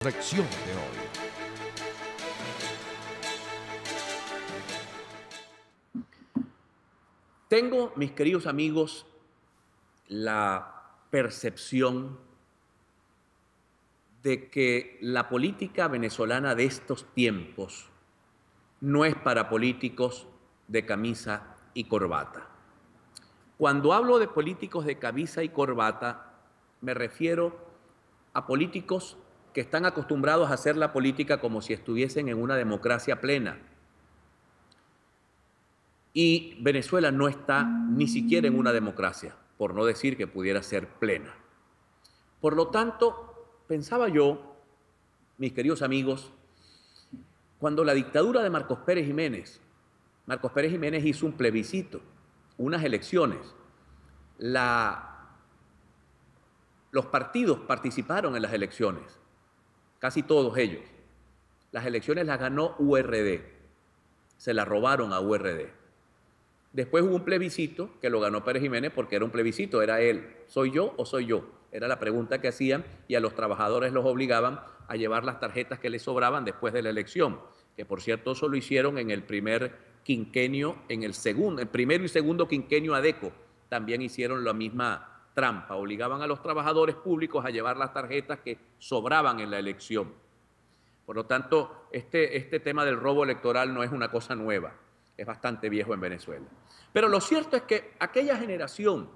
reflexión de hoy. Tengo, mis queridos amigos, la percepción de que la política venezolana de estos tiempos no es para políticos de camisa y corbata. Cuando hablo de políticos de camisa y corbata, me refiero a políticos que están acostumbrados a hacer la política como si estuviesen en una democracia plena. Y Venezuela no está ni siquiera en una democracia, por no decir que pudiera ser plena. Por lo tanto, pensaba yo, mis queridos amigos, cuando la dictadura de Marcos Pérez Jiménez hizo un plebiscito, unas elecciones, los partidos participaron en las elecciones, casi todos ellos. Las elecciones las ganó URD, se las robaron a URD. Después hubo un plebiscito que lo ganó Pérez Jiménez porque era un plebiscito, era él, ¿soy yo o soy yo? Era la pregunta que hacían y a los trabajadores los obligaban a llevar las tarjetas que les sobraban después de la elección, que por cierto eso lo hicieron en el primer quinquenio, en el primero y segundo quinquenio ADECO, también hicieron la misma trampa, obligaban a los trabajadores públicos a llevar las tarjetas que sobraban en la elección. Por lo tanto, este tema del robo electoral no es una cosa nueva, es bastante viejo en Venezuela. Pero lo cierto es que aquella generación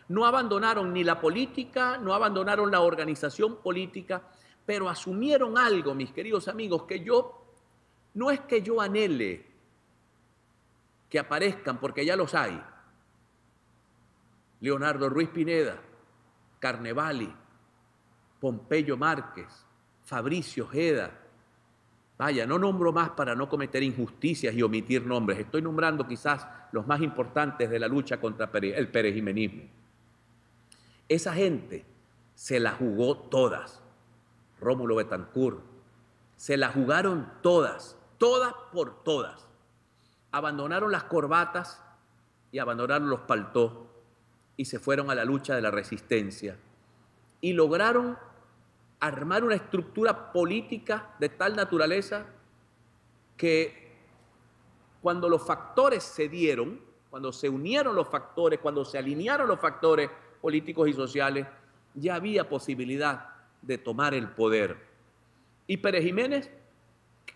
no abandonaron ni la política, no abandonaron la organización política, pero asumieron algo, mis queridos amigos, que no es que yo anhele que aparezcan, porque ya los hay. Leonardo Ruiz Pineda, Carnevali, Pompeyo Márquez, Fabricio Ojeda. Vaya, no nombro más para no cometer injusticias y omitir nombres. Estoy nombrando quizás los más importantes de la lucha contra el perejimenismo. Esa gente se la jugó todas. Rómulo Betancourt, se la jugaron todas, todas por todas. Abandonaron las corbatas y abandonaron los paltós y se fueron a la lucha de la resistencia y lograron armar una estructura política de tal naturaleza que cuando los factores se dieron, cuando se unieron los factores, cuando se alinearon los factores políticos y sociales, ya había posibilidad de tomar el poder. Y Pérez Jiménez,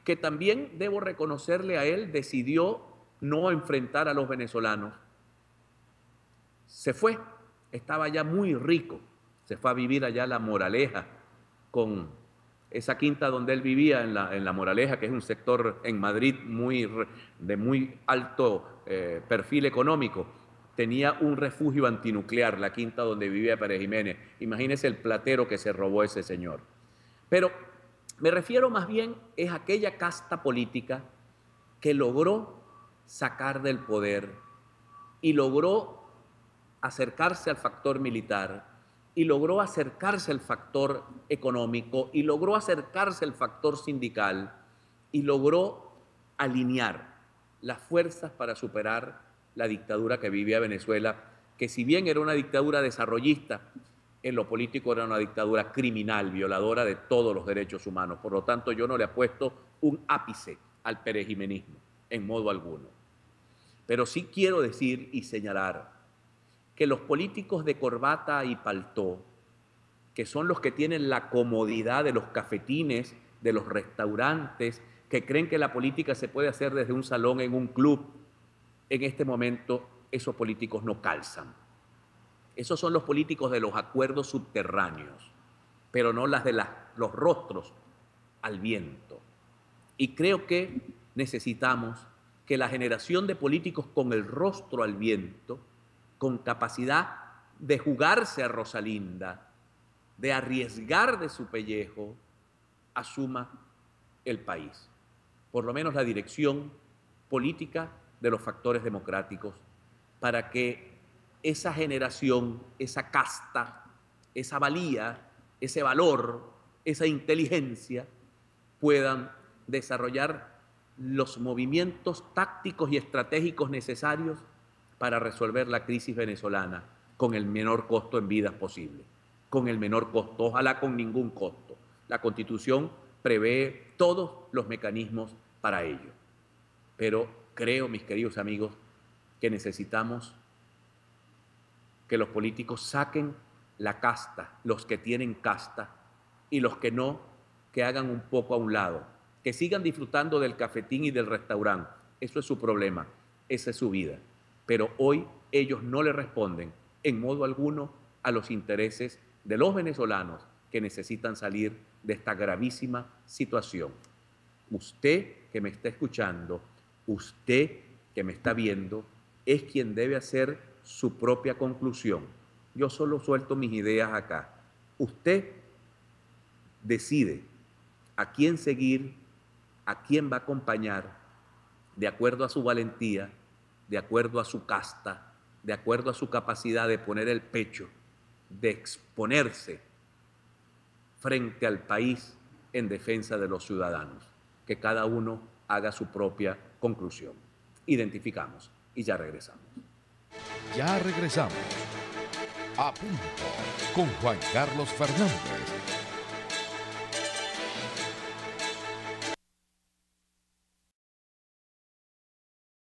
que también debo reconocerle a él, decidió no enfrentar a los venezolanos. Se fue, estaba ya muy rico, se fue a vivir allá a La Moraleja, con esa quinta donde él vivía en la Moraleja, que es un sector en Madrid de muy alto perfil económico. Tenía un refugio antinuclear, la quinta donde vivía Pérez Jiménez. Imagínese el platero que se robó ese señor. Pero me refiero más bien es a aquella casta política que logró sacar del poder y logró acercarse al factor militar y logró acercarse al factor económico y logró acercarse al factor sindical y logró alinear las fuerzas para superar la dictadura que vivía Venezuela, que si bien era una dictadura desarrollista, en lo político era una dictadura criminal, violadora de todos los derechos humanos. Por lo tanto, yo no le apuesto un ápice al perejimenismo, en modo alguno. Pero sí quiero decir y señalar que los políticos de corbata y paltó, que son los que tienen la comodidad de los cafetines, de los restaurantes, que creen que la política se puede hacer desde un salón en un club, en este momento esos políticos no calzan. Esos son los políticos de los acuerdos subterráneos, pero no las de los rostros al viento. Y creo que necesitamos que la generación de políticos con el rostro al viento, con capacidad de jugarse a Rosalinda, de arriesgar de su pellejo, asuma el país. Por lo menos la dirección política de los factores democráticos, para que esa generación, esa casta, esa valía, ese valor, esa inteligencia puedan desarrollar los movimientos tácticos y estratégicos necesarios para resolver la crisis venezolana con el menor costo en vidas posible, con el menor costo, ojalá con ningún costo, La Constitución prevé todos los mecanismos para ello. Pero creo, mis queridos amigos, que necesitamos que los políticos saquen la casta, los que tienen casta, y los que no, que hagan un poco a un lado, que sigan disfrutando del cafetín y del restaurante. Eso es su problema, esa es su vida. Pero hoy ellos no le responden en modo alguno a los intereses de los venezolanos que necesitan salir de esta gravísima situación. Usted que me está escuchando, usted que me está viendo, es quien debe hacer su propia conclusión. Yo solo suelto mis ideas acá. Usted decide a quién seguir, a quién va a acompañar, de acuerdo a su valentía, de acuerdo a su casta, de acuerdo a su capacidad de poner el pecho, de exponerse frente al país en defensa de los ciudadanos. Que cada uno haga su propia conclusión. Identificamos y ya regresamos. Ya regresamos. A punto con Juan Carlos Fernández